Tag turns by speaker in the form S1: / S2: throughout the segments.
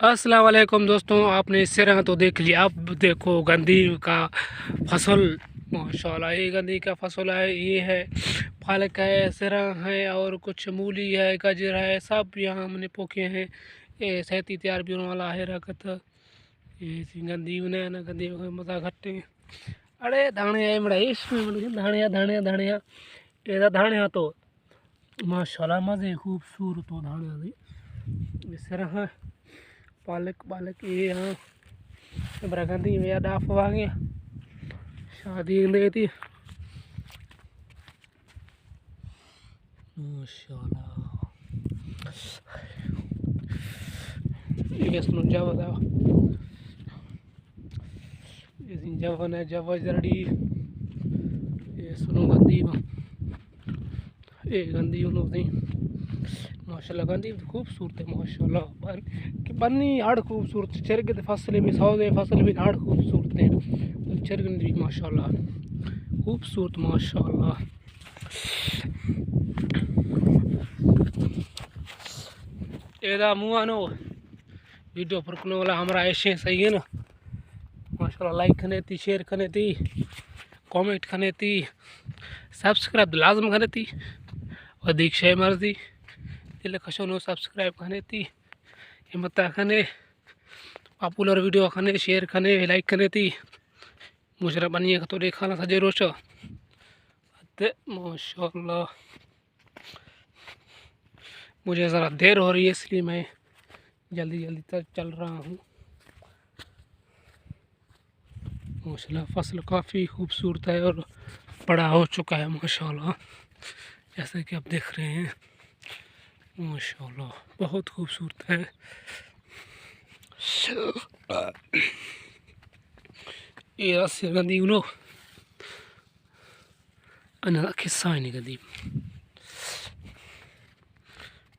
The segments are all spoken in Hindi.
S1: अस्सलाम वालेकुम दोस्तों, आपने सिरा तो देख लिया। अब देखो गंदी का फसल। माशाल्लाह, ये गंदी का फसल है। ये है पालक है, सिरा है और कुछ मूली है, गाजर है, सब यहाँ हमने पोखे हैं। ये सेती तैयार भी होने वाला है रखत। ये गंदी ने ना गंदी मजा घट्टे। अरे धाने है मड़ा इसमें धानिया धानिया धानिया ये धानिया तो माशाल्लाह मजे खूबसूरत हो धानिया दी सिरा है। पालक पालक ये यहाँ बरगंदी में याद आप आ गया शादी नहीं थी। माशाल्लाह ये सुनो जब बताओ ये जवन है जब जड़ी ये सुनो गंदी में ये गंदी उन्होंने माशाल्लाह गंदी खूबसूरत है। माशाल्लाह बन्नी हाड़ खूबसूरत चरगद फसल भी सौदे फसल भी हाड़ खूबसूरत है। चरगद भी माशाल्लाह खूबसूरत माशाल्लाह। एदा मुँह नो वीडियो पर करने वाला हमारा ऐसे सही है ना। माशाल्लाह लाइक करने थी, शेयर करने थी, कमेंट करने थी, सब्सक्राइब लाजम करने थी। अधिक शे मर्जी दिल खशो नो सब्सक्राइब करने थी हिम्मत खाने पॉपुलर वीडियो खाने शेयर खाने लाइक करने थी। मुझे बनिए तो देखा ना सजे रोश माशाल्लाह। मुझे ज़रा देर हो रही है इसलिए मैं जल्दी जल्दी तक चल रहा हूँ। माशाल्लाह फसल काफ़ी खूबसूरत है और बड़ा हो चुका है माशाल्लाह, जैसे कि आप देख रहे हैं। माशाल्लाह बहुत खूबसूरत है। ये रास्ते गंदी उनो अना किस्सा नहीं गंदी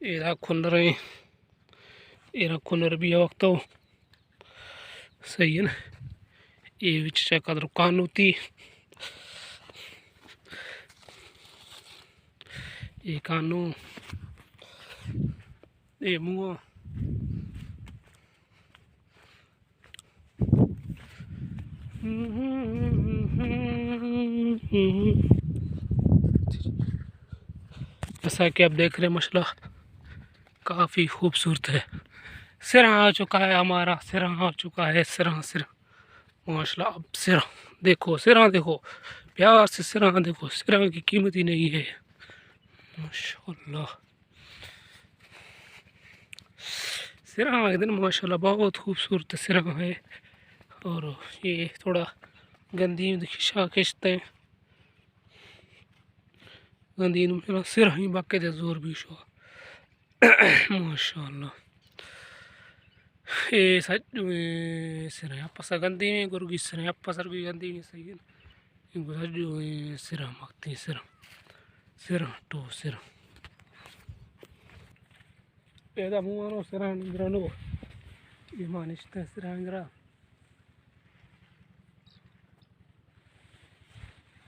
S1: ये खुंदर ये खुंदर भी वक्त तो सही है ना। ये विच कदर कान होती ये कानू ये मुँह जैसा कि आप देख रहे हैं माशाल्लाह काफ़ी खूबसूरत है। सिरा आ चुका है हमारा, सिरा आ चुका है। सिरा सिरा माशाल्लाह। अब सिरा देखो, सिरा देखो प्यार से, सिरा देखो, सिरा की कीमत ही नहीं है माशाल्लाह। सिरा एक दिन माशाल्लाह बहुत खूबसूरत सिरा है। और ये थोड़ा गंदी खिंचते हैं गंदी मेरा सिर ही बाके दे जोर भी शो माशाल्लाह। ये सच सिर आपस गंदी में गुरु की सिर आपस भी गंदी में सही है। इनको सच सिर मगती सिर सिर तो सिर एदा मुआनो सिर इंद्रानो ये मानिश्ते सिर इंद्रा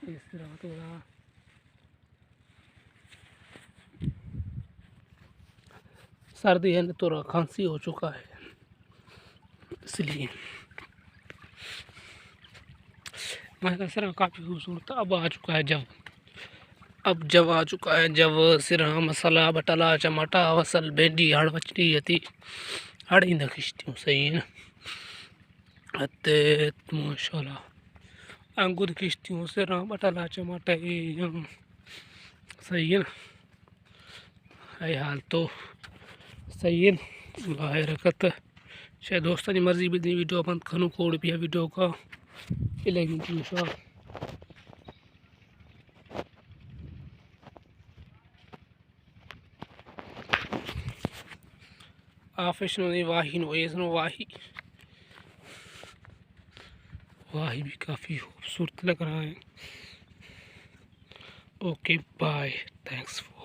S1: ये सिर तो सर्दी है तो खांसी हो चुका है इसलिए मेरा सिर काफ़ी खूबसूरत अब आ चुका है। जब आ चुका है जब सिरा मसाला बटला टमाटा वसल भेंडी हड़ मछली थी हड़ ही खिंचती हूँ सही है ना। माशाल्लाह अंगूर खिंचती हूँ सिरा बटला टमाटा सही है ना। है हाल तो सही है ना रखत शायद दोस्तों की मर्जी भी वीडियो बंद खनू कोड भी वीडियो का इलेक्शन आफिश वाही नो वाही भी काफ़ी खूबसूरत लग रहा है। Okay bye, thanks for